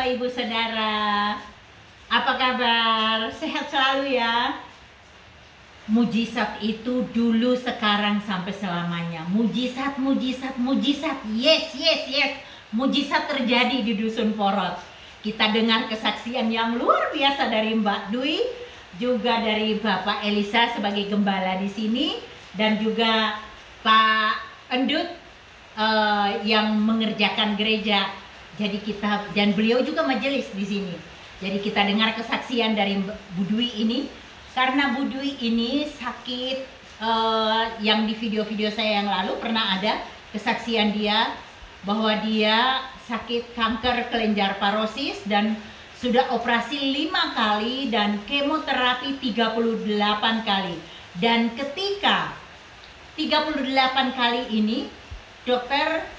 Bapak Ibu Saudara, apa kabar? Sehat selalu ya. Mujizat itu dulu, sekarang, sampai selamanya. Mujizat, mujizat, mujizat. Yes, yes, yes. Mujizat terjadi di Dusun Porot. Kita dengar kesaksian yang luar biasa dari Mbak Dwi, juga dari Bapak Elisa sebagai gembala di sini, dan juga Pak Endut yang mengerjakan gereja. Jadi kita, dan beliau juga majelis di sini. Jadi kita dengar kesaksian dari Bu Dwi ini, karena Bu Dwi ini sakit, yang di video-video saya yang lalu pernah ada kesaksian dia bahwa dia sakit kanker kelenjar parosis dan sudah operasi 5 kali dan kemoterapi 38 kali. Dan ketika 38 kali ini dokter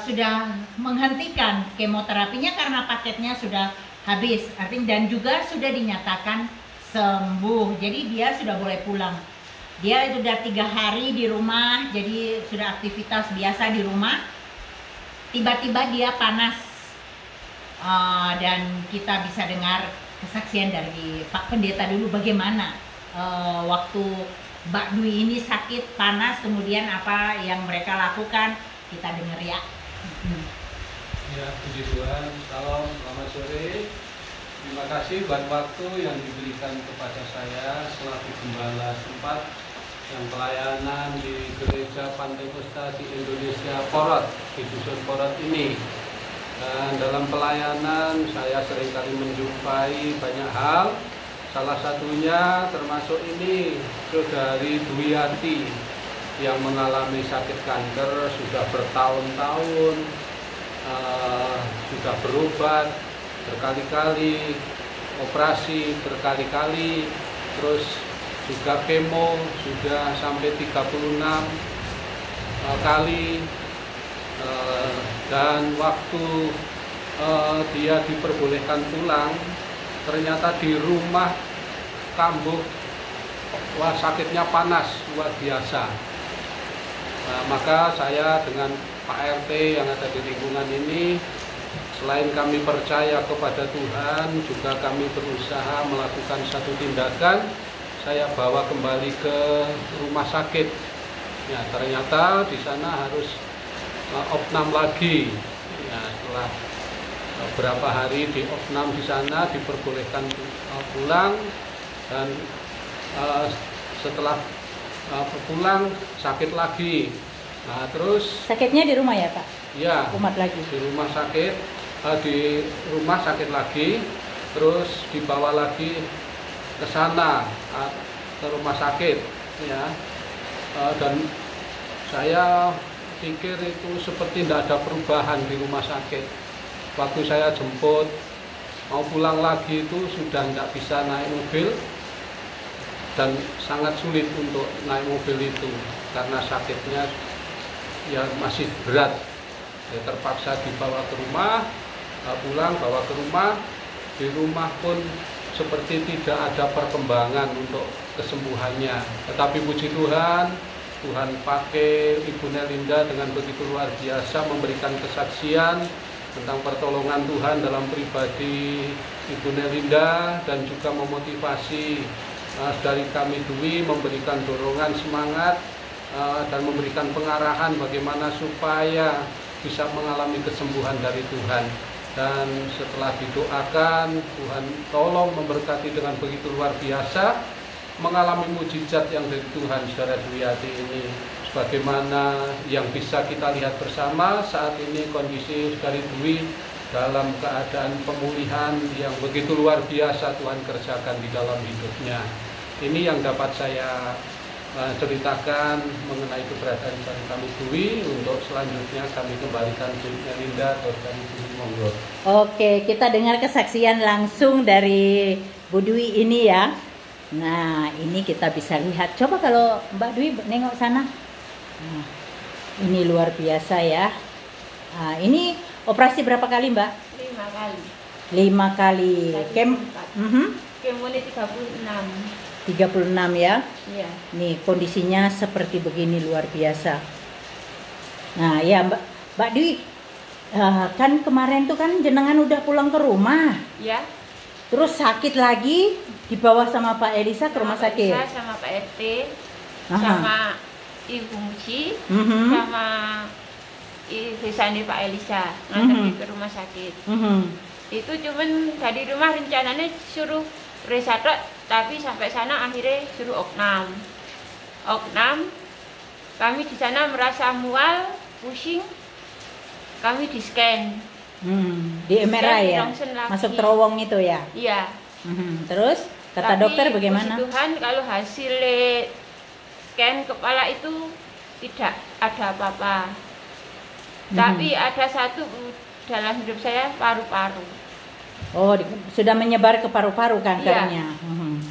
sudah menghentikan kemoterapinya karena paketnya sudah habis, artinya, dan juga sudah dinyatakan sembuh. Jadi dia sudah boleh pulang. Dia sudah 3 hari di rumah, jadi sudah aktivitas biasa di rumah. Tiba-tiba dia panas, dan kita bisa dengar kesaksian dari Pak Pendeta dulu bagaimana waktu Mbak Dwi ini sakit panas, kemudian apa yang mereka lakukan. Kita dengar ya. Ya, puji Tuhan. Salam, selamat sore. Terima kasih buat waktu yang diberikan kepada saya selaku gembala setempat yang pelayanan di Gereja Pantekosta di Indonesia Porot, di Dusun Porot ini. Dan dalam pelayanan saya seringkali menjumpai banyak hal. Salah satunya termasuk ini Saudari Dwiyati yang mengalami sakit kanker sudah bertahun-tahun, sudah berobat berkali-kali, operasi berkali-kali, terus juga kemo sudah sampai 36 kali, dan waktu dia diperbolehkan pulang, ternyata di rumah kambuh, wah sakitnya panas luar biasa. Nah, maka saya dengan Pak RT yang ada di lingkungan ini, selain kami percaya kepada Tuhan, juga kami berusaha melakukan satu tindakan. Saya bawa kembali ke rumah sakit. Ya, ternyata di sana harus opnam lagi. Ya, setelah beberapa hari di opnam di sana diperbolehkan pulang, dan setelah pulang sakit lagi. Nah, terus Sakitnya di rumah ya Pak? Ya, Kumat lagi. di rumah sakit, lagi, terus dibawa lagi ke sana, ke rumah sakit, ya. Dan saya pikir itu seperti tidak ada perubahan di rumah sakit. Waktu saya jemput mau pulang lagi itu sudah tidak bisa naik mobil, dan sangat sulit untuk naik mobil itu karena sakitnya ya masih berat. Ya, terpaksa dibawa ke rumah, pulang bawa ke rumah. Di rumah pun seperti tidak ada perkembangan untuk kesembuhannya. Tetapi puji Tuhan, Tuhan pakai Ibu Nelinda dengan begitu luar biasa memberikan kesaksian tentang pertolongan Tuhan dalam pribadi Ibu Nelinda, dan juga memotivasi dari kami Dwi, memberikan dorongan semangat dan memberikan pengarahan bagaimana supaya bisa mengalami kesembuhan dari Tuhan. Dan setelah didoakan, Tuhan tolong memberkati dengan begitu luar biasa, mengalami mujizat yang dari Tuhan. Saudara Dwiyati ini sebagaimana yang bisa kita lihat bersama saat ini, kondisi Saudari Dwi dalam keadaan pemulihan yang begitu luar biasa Tuhan kerjakan di dalam hidupnya. Ini yang dapat saya ceritakan mengenai keberadaan kami Dwi. Untuk selanjutnya kami kembalikan ke Nelinda atau dari Dwi, monggo. Oke, kita dengar kesaksian langsung dari Bu Dwi ini ya. Nah, ini kita bisa lihat. Coba kalau Mbak Dwi nengok sana. Nah, ini luar biasa ya. Nah, ini operasi berapa kali Mbak? 5 kali. 5 kali. Kemo ini 36. 36 ya. Iya. Nih kondisinya seperti begini, luar biasa. Nah ya Mbak Dwi, Kan kemarin tuh kan jenengan udah pulang ke rumah, Ya. terus sakit lagi dibawa sama Pak Elisa ke rumah Sama Pak sakit. Elisa, sama Pak RT, Aha. sama Ibu Muci, Mhm. sama Ibu Sani Pak Elisa nganterin Mhm. ke rumah sakit. Mhm. Itu cuman dari rumah rencananya suruh resatok, tapi sampai sana akhirnya suruh oknam. Oknam, kami di sana merasa mual, pusing, kami di scan. Di MRI ya, Langsung lagi. masuk terowong itu ya. Iya. Terus kata Tapi dokter bagaimana? puji Tuhan kalau hasil scan kepala itu tidak ada apa-apa. Tapi ada satu dalam hidup saya, paru-paru. Oh, sudah menyebar ke paru-paru kankernya.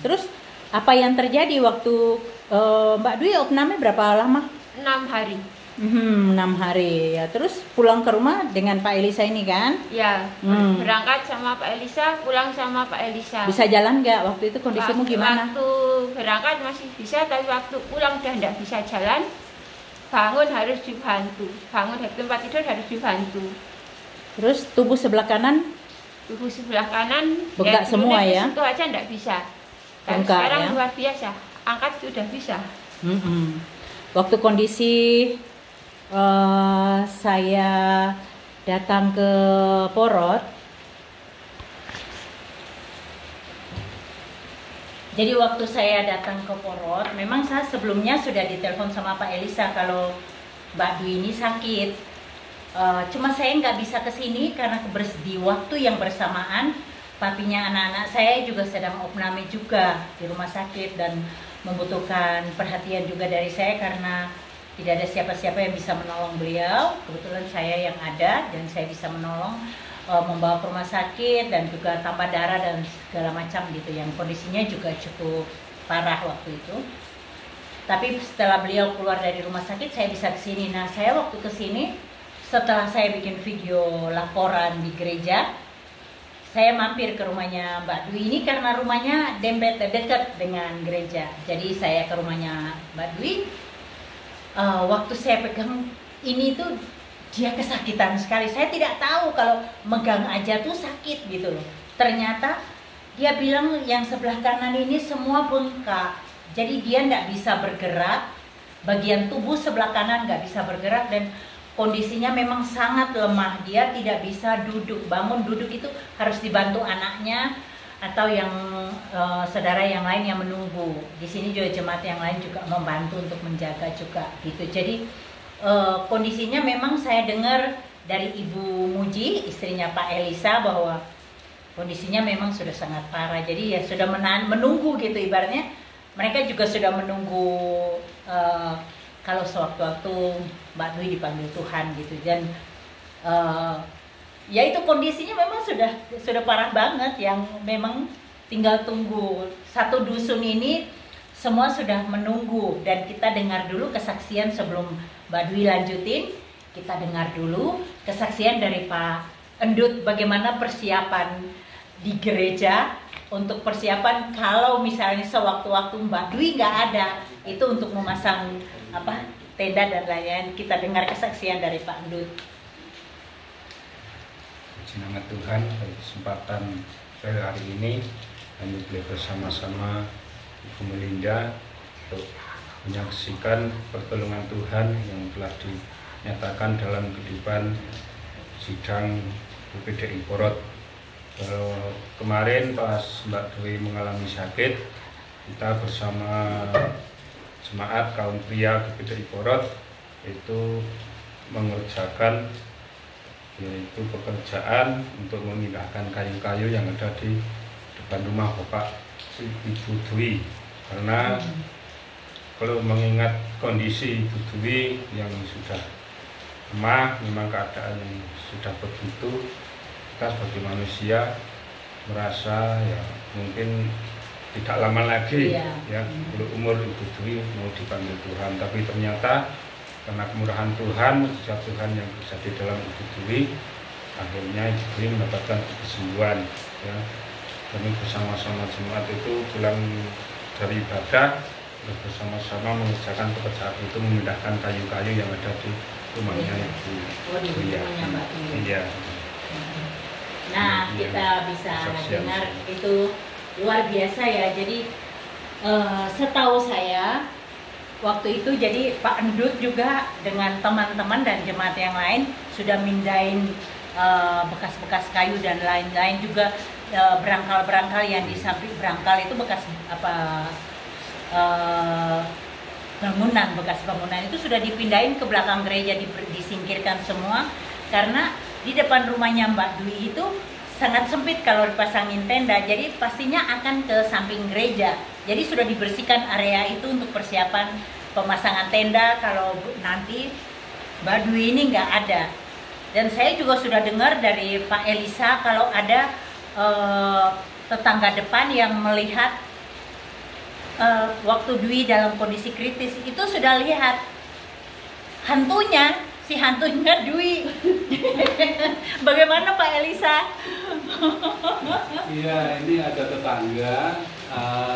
Terus apa yang terjadi waktu Mbak Dwi opname berapa lama? 6 hari. 6 hari ya. Terus pulang ke rumah dengan Pak Elisa ini kan? Ya, berangkat sama Pak Elisa, pulang sama Pak Elisa. Bisa jalan nggak waktu itu, kondisimu gimana? Waktu berangkat masih bisa, tapi waktu pulang udah nggak bisa jalan. Bangun harus dibantu, bangun dari tempat tidur harus dibantu. Terus tubuh sebelah kanan Tubuh sebelah kanan bengkak semua ya? Itu aja nggak bisa. Dan Bengkak, sekarang ya? luar biasa, angkat sudah bisa. Waktu kondisi saya datang ke Porot, jadi waktu saya datang ke Porot, memang saya sebelumnya sudah ditelepon sama Pak Elisa kalau Mbak Dwi ini sakit. Cuma saya nggak bisa kesini karena di waktu yang bersamaan papinya anak-anak saya juga sedang opname juga di rumah sakit dan membutuhkan perhatian juga dari saya karena tidak ada siapa-siapa yang bisa menolong beliau. Kebetulan saya yang ada dan saya bisa menolong, membawa ke rumah sakit dan juga tambah darah dan segala macam gitu, yang kondisinya juga cukup parah waktu itu. Tapi setelah beliau keluar dari rumah sakit saya bisa kesini. Nah, saya waktu kesini setelah saya bikin video laporan di gereja, saya mampir ke rumahnya Mbak Dwi ini karena rumahnya dempet dekat dengan gereja. Jadi saya ke rumahnya Mbak Dwi. Waktu saya pegang ini tuh dia kesakitan sekali. Saya tidak tahu kalau megang aja tuh sakit gitu loh. Ternyata dia bilang yang sebelah kanan ini semua bengkak. Jadi dia nggak bisa bergerak. Bagian tubuh sebelah kanan nggak bisa bergerak dan kondisinya memang sangat lemah. Dia tidak bisa duduk, bangun duduk itu harus dibantu anaknya atau yang saudara yang lain yang menunggu. Di sini juga jemaat yang lain juga membantu untuk menjaga juga gitu. Jadi kondisinya memang saya dengar dari Ibu Muji, istrinya Pak Elisa, bahwa kondisinya memang sudah sangat parah. Jadi ya sudah menunggu gitu ibaratnya. Mereka juga sudah menunggu kalau sewaktu-waktu Mbak Dwi dipanggil Tuhan gitu. Dan ya itu kondisinya memang sudah parah banget, yang memang tinggal tunggu. Satu dusun ini semua sudah menunggu dan kita dengar dulu kesaksian sebelum Mbak Dwi lanjutin. Kita dengar dulu kesaksian dari Pak Endut bagaimana persiapan di gereja untuk persiapan kalau misalnya sewaktu-waktu Mbak Dwi nggak ada, itu untuk memasang tenda dan lain-lain. Kita dengar kesaksian dari Pak Endut. Puji nama Tuhan, pada kesempatan saya hari ini kami boleh bersama-sama Ibu Melinda untuk menyaksikan pertolongan Tuhan yang telah dinyatakan dalam kehidupan sidang UPDI Porot. Kemarin pas Mbak Dwi mengalami sakit, kita bersama jemaat kaum pria UPDI Porot itu mengerjakan yaitu pekerjaan untuk memindahkan kayu-kayu yang ada di depan rumah Bapak Ibu Dwi, karena kalau mengingat kondisi Ibu Dwi yang sudah lemah, memang keadaan yang sudah begitu, kita sebagai manusia merasa ya mungkin tidak lama lagi ya umur Ibu Dwi mau dipanggil Tuhan, tapi ternyata karena kemurahan Tuhan, mujizat Tuhan yang bisa di dalam Ibu Dwi, akhirnya Ibu Dwi mendapatkan kesembuhan ya. Kami bersama-sama jemaat itu pulang dari ibadah, bersama-sama mengerjakan pekerjaan itu, memindahkan kayu-kayu yang ada di rumahnya Ibu Oh, di Iya. rumahnya Mbak Dwi. Iya. Nah, Iya. kita bisa Saksian. dengar itu luar biasa ya. Jadi setahu saya waktu itu jadi Pak Endut juga dengan teman-teman dan jemaat yang lain sudah mindahin bekas-bekas kayu dan lain-lain juga, berangkal-berangkal yang di samping berangkal itu bekas bekas bangunan itu sudah dipindahin ke belakang gereja, disingkirkan semua karena di depan rumahnya Mbak Dwi itu sangat sempit kalau dipasangin tenda, jadi pastinya akan ke samping gereja. Jadi sudah dibersihkan area itu untuk persiapan pemasangan tenda kalau nanti Mbak Dwi ini nggak ada. Dan saya juga sudah dengar dari Pak Elisa kalau ada tetangga depan yang melihat waktu Dwi dalam kondisi kritis itu sudah lihat hantunya, si hantunya Dwi. Bagaimana Pak Elisa? Iya, ini ada tetangga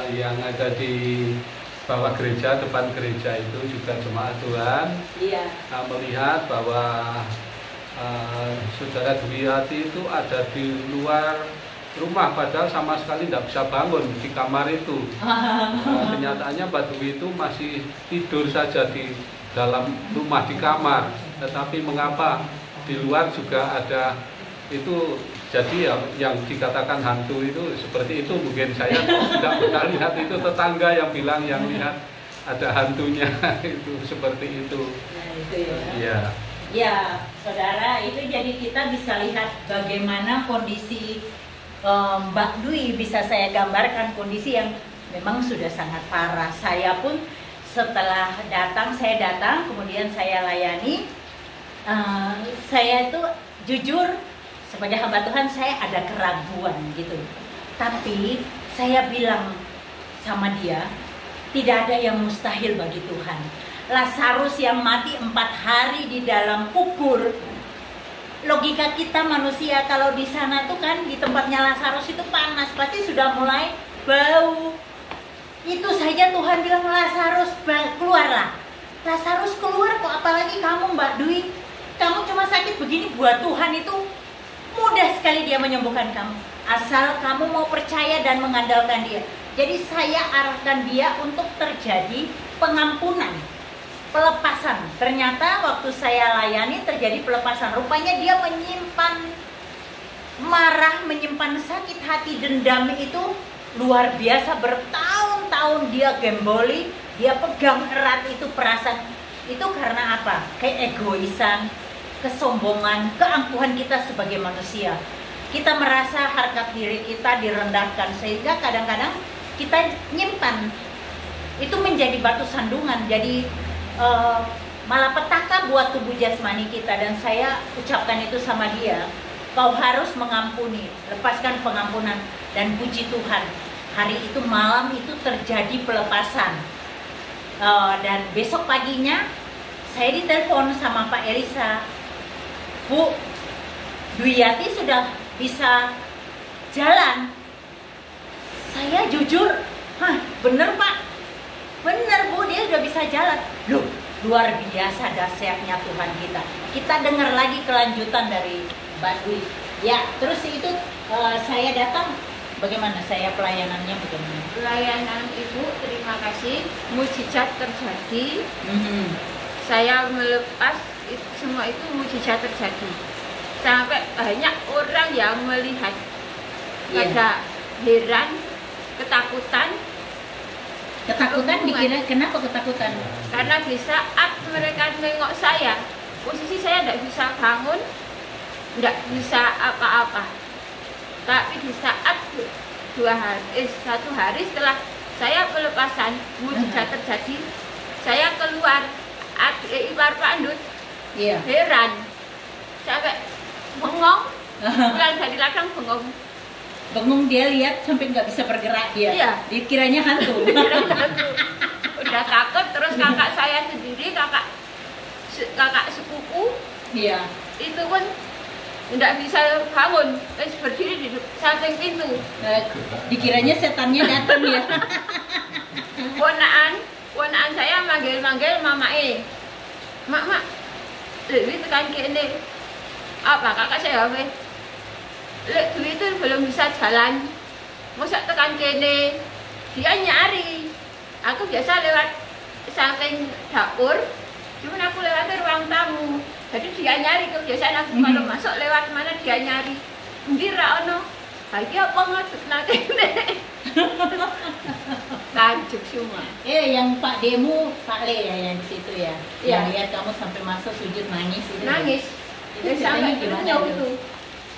yang ada di bawah gereja, depan gereja itu juga jemaat Tuhan. Iya. Melihat bahwa Saudara Dwiyati itu ada di luar rumah, padahal sama sekali tidak bisa bangun di kamar itu. Kenyataannya Mbak Dwi itu masih tidur saja di dalam rumah di kamar, tetapi mengapa di luar juga ada itu. Jadi ya, yang dikatakan hantu itu seperti itu, mungkin saya tidak pernah lihat, itu tetangga yang bilang yang lihat ada hantunya. Itu seperti itu. Nah, itu ya. Iya. Ya, saudara, itu jadi kita bisa lihat bagaimana kondisi Mbak Dwi, bisa saya gambarkan kondisi yang memang sudah sangat parah. Saya pun setelah saya datang, kemudian saya layani, saya itu jujur sebagai hamba Tuhan saya ada keraguan gitu. Tapi saya bilang sama dia, tidak ada yang mustahil bagi Tuhan. Lazarus yang mati 4 hari di dalam kubur, logika kita manusia kalau di sana tuh kan di tempatnya Lazarus itu panas, pasti sudah mulai bau. Itu saja Tuhan bilang Lazarus keluarlah. Lazarus keluar kok, apalagi kamu Mbak Dwi. Kamu cuma sakit begini, buat Tuhan itu mudah sekali dia menyembuhkan kamu. Asal kamu mau percaya dan mengandalkan dia. Jadi saya arahkan dia untuk terjadi pengampunan, pelepasan. Ternyata waktu saya layani terjadi pelepasan. Rupanya dia menyimpan marah, menyimpan sakit hati, dendam itu luar biasa. Bertahun-tahun dia gemboli, dia pegang erat itu perasaan. Itu karena apa? Keegoisan, kesombongan, keangkuhan kita sebagai manusia. Kita merasa harkat diri kita direndahkan, sehingga kadang-kadang kita nyimpan. Itu menjadi batu sandungan, jadi malapetaka buat tubuh jasmani kita. Dan saya ucapkan itu sama dia, kau harus mengampuni, lepaskan pengampunan. Dan puji Tuhan, hari itu malam itu terjadi pelepasan. Dan besok paginya saya ditelepon sama Pak Elisa, Bu, Dwiyati sudah bisa jalan. Saya jujur, bener Pak, bener Bu, dia sudah bisa jalan. Loh, luar biasa dahsyatnya Tuhan kita. Kita dengar lagi kelanjutan dari Mbak Dwi. Ya, terus itu saya datang, bagaimana saya pelayanannya bagaimana? Pelayanan Ibu, terima kasih. Mujizat terjadi. Saya melepas semua itu, mujizat terjadi. Sampai banyak orang yang melihat, pada heran, ketakutan. Ketakutan dikira, kenapa ketakutan? Karena di saat mereka nengok saya, posisi saya tidak bisa bangun, tidak bisa apa-apa. Tapi di saat 1 hari setelah saya pelepasan, mujizat terjadi, saya keluar, ipar Pak Endut, heran, sampai bengong, pulang dari ladang bengong. Bengong, dia lihat sampai nggak bisa bergerak dia. Iya. Dikiranya hantu. Udah takut, terus kakak saya sendiri, kakak sepupu, Iya. itu pun tidak bisa bangun, terus berdiri di samping pintu. Dikiranya setannya datang ya. Ponaan saya manggil-manggil mama mak, Dwi tekan kene. Apa kakak saya weh? Lek Dwi itu belum bisa jalan. Masa tekan kene, dia nyari. Aku biasa lewat samping dapur, cuman aku lewat ruang tamu. Jadi dia nyari, kebiasaan aku kalau masuk lewat mana dia nyari. Ndi ra ono. Iki apa ngaduk nang kene? Tajuk semua. Yang Pak Demu, Pak Le ya yang di situ ya. Iya. Yang lihat kamu sampai masuk sujud nangis itu. Nangis. Itu Sampai ceritanya gimana jauh tuh? itu.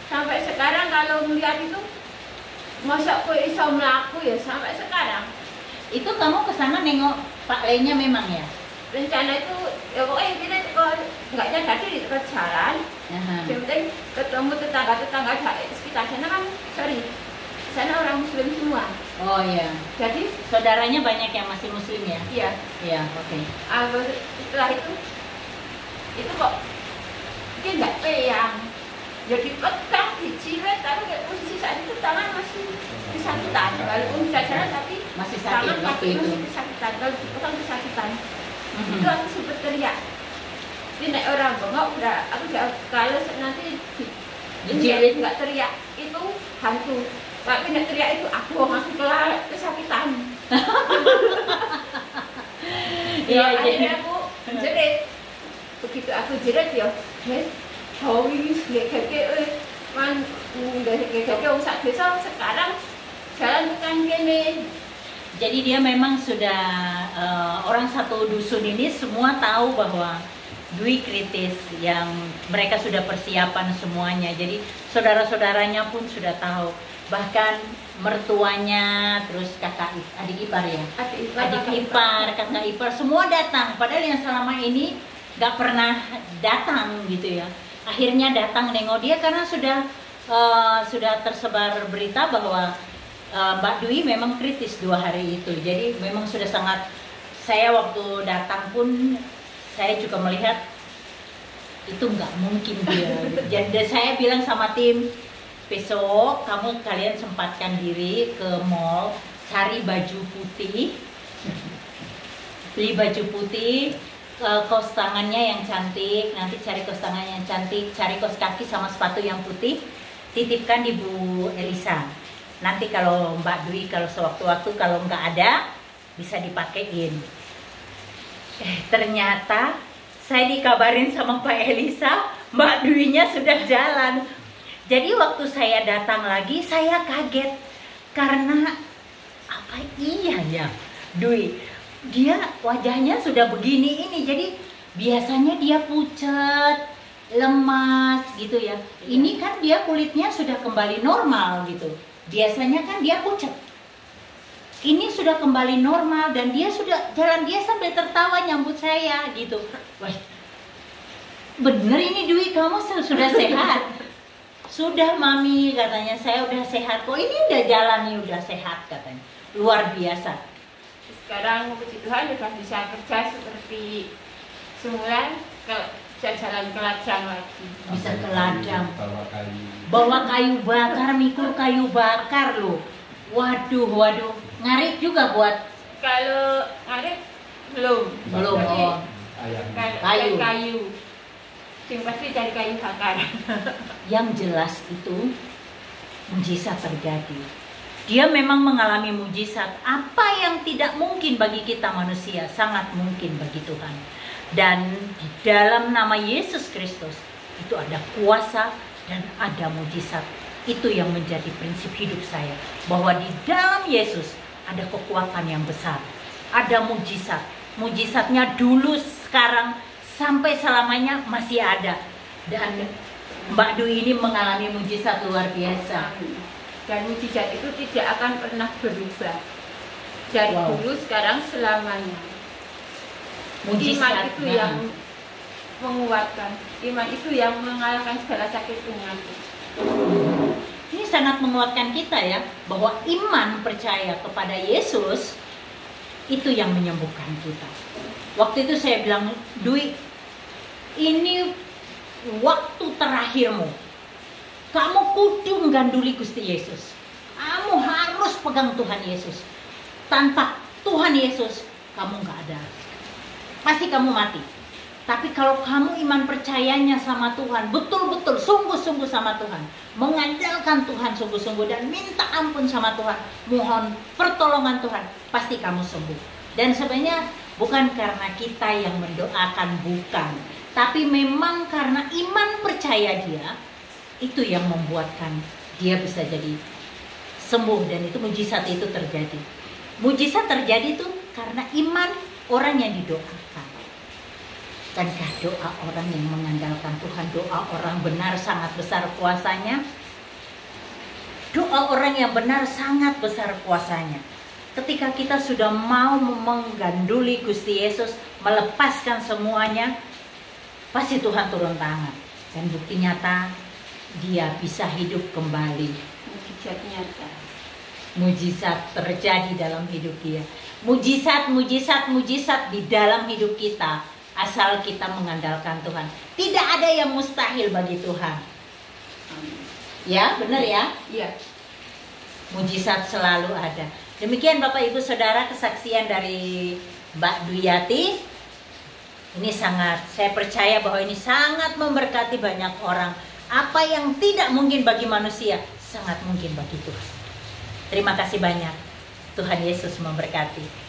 Sampai sekarang kalau melihat itu, masa aku iso melaku ya sampai sekarang. Itu kamu ke sana nengok Pak Le-nya memang ya? Rencana itu ya pokoknya kita enggaknya jadi di dekat jalan. Aha. Yang penting ketemu tetangga-tetangga sekitar sana kan, sorry, sana orang Muslim semua. Oh iya. Jadi Saudaranya banyak yang masih muslim ya? iya, Iya, oke. setelah itu kok dia nggak peyang. Jadi petang diciret, tapi posisi saat itu tangan masih kesakitan. Walaupun bisa jalan tapi Masih sakit tangan waktu kaki itu. masih kesakitan. Kalau dipotong kesakitan. Itu aku sempat teriak. Ini naik orang bengok, aku udah kalau nanti Dijirit. nggak teriak itu hantu. Tapi nggak teriak itu aku masih kesakitan. Iya, Akhirnya aku jerit. Begitu aku jerit ya, jauh ini kayak man kayak sak desa sekarang jalan bukan gini. Jadi dia memang sudah orang satu dusun ini semua tahu bahwa Dwi kritis, yang mereka sudah persiapan semuanya. Jadi saudara-saudaranya pun sudah tahu, bahkan mertuanya, terus adik ipar ya, adik ipar, kakak ipar semua datang. Padahal yang selama ini nggak pernah datang gitu ya. Akhirnya datang nengok dia karena sudah tersebar berita bahwa Mbak Dwi memang kritis 2 hari itu. Jadi memang sudah sangat, saya waktu datang pun saya juga melihat itu nggak mungkin dia. Jadi saya bilang sama tim, besok kalian sempatkan diri ke mall, cari baju putih, beli baju putih, kaos tangannya yang cantik, nanti cari kaos tangan yang cantik, cari kaos kaki sama sepatu yang putih, titipkan di Bu Elisa. Nanti kalau Mbak Dwi kalau sewaktu-waktu kalau nggak ada bisa dipakein. Ternyata saya dikabarin sama Pak Elisa, Mbak Dwi-nya sudah jalan. Jadi waktu saya datang lagi saya kaget karena apa iya ya Dwi, dia wajahnya sudah begini ini. Jadi biasanya dia pucat, lemas gitu ya. Ini kan dia kulitnya sudah kembali normal gitu. Biasanya kan dia pucat. Ini sudah kembali normal dan dia sudah jalan, dia sampai tertawa nyambut saya gitu. Wah, bener ini Dwi, kamu sudah sehat. Sudah Mami, katanya saya udah sehat kok. Ini udah jalan nih, udah sehat katanya. Luar biasa. Sekarang puji Tuhan sudah bisa kerja seperti semula, bisa jalan ke ladang lagi. Bisa ke ladang. Bawa kayu. Bawa kayu bakar, mikul kayu bakar loh. Waduh. Ngarit juga buat Kalau ngarit belum. Tapi oh. kayu. Yang pasti cari kayu bakar. Yang jelas itu mujizat terjadi. Dia memang mengalami mujizat. Apa yang tidak mungkin bagi kita manusia, sangat mungkin bagi Tuhan. Dan di dalam nama Yesus Kristus itu ada kuasa dan ada mujizat. Itu yang menjadi prinsip hidup saya, bahwa di dalam Yesus ada kekuatan yang besar, ada mujizat. Mujizatnya dulu, sekarang, sampai selamanya masih ada. Dan Mbak Dwi ini mengalami mujizat luar biasa. Dan mujizat itu tidak akan pernah berubah. Dari dulu, sekarang, selamanya. Iman itu yang menguatkan. Iman itu yang mengalahkan segala sakit penyakit. Ini sangat menguatkan kita ya, bahwa iman percaya kepada Yesus itu yang menyembuhkan kita. Waktu itu saya bilang, Dwi, ini waktu terakhirmu. Kamu kudu mengganduli Gusti Yesus. Kamu harus pegang Tuhan Yesus. Tanpa Tuhan Yesus, kamu nggak ada. Pasti kamu mati. Tapi kalau kamu iman percayanya sama Tuhan, betul-betul sungguh-sungguh sama Tuhan, mengandalkan Tuhan sungguh-sungguh dan minta ampun sama Tuhan, mohon pertolongan Tuhan, pasti kamu sembuh. Dan sebenarnya bukan karena kita yang mendoakan, bukan, tapi memang karena iman percaya dia, itu yang membuatkan dia bisa jadi sembuh, dan itu mujizat itu terjadi. Mujizat terjadi tuh karena iman orang yang didoakan. Bukankah doa orang yang mengandalkan Tuhan, doa orang benar sangat besar kuasanya? Doa orang yang benar sangat besar kuasanya. Ketika kita sudah mau mengganduli Gusti Yesus, melepaskan semuanya, pasti Tuhan turun tangan. Dan bukti nyata, dia bisa hidup kembali. Mujizat nyata. Mujizat terjadi dalam hidup dia. Mujizat di dalam hidup kita, asal kita mengandalkan Tuhan. Tidak ada yang mustahil bagi Tuhan. Ya, benar ya? Iya. Mujizat selalu ada. Demikian Bapak Ibu Saudara, kesaksian dari Mbak Duyati. Ini sangat, saya percaya bahwa ini sangat memberkati banyak orang. Apa yang tidak mungkin bagi manusia, sangat mungkin bagi Tuhan. Terima kasih banyak. Tuhan Yesus memberkati.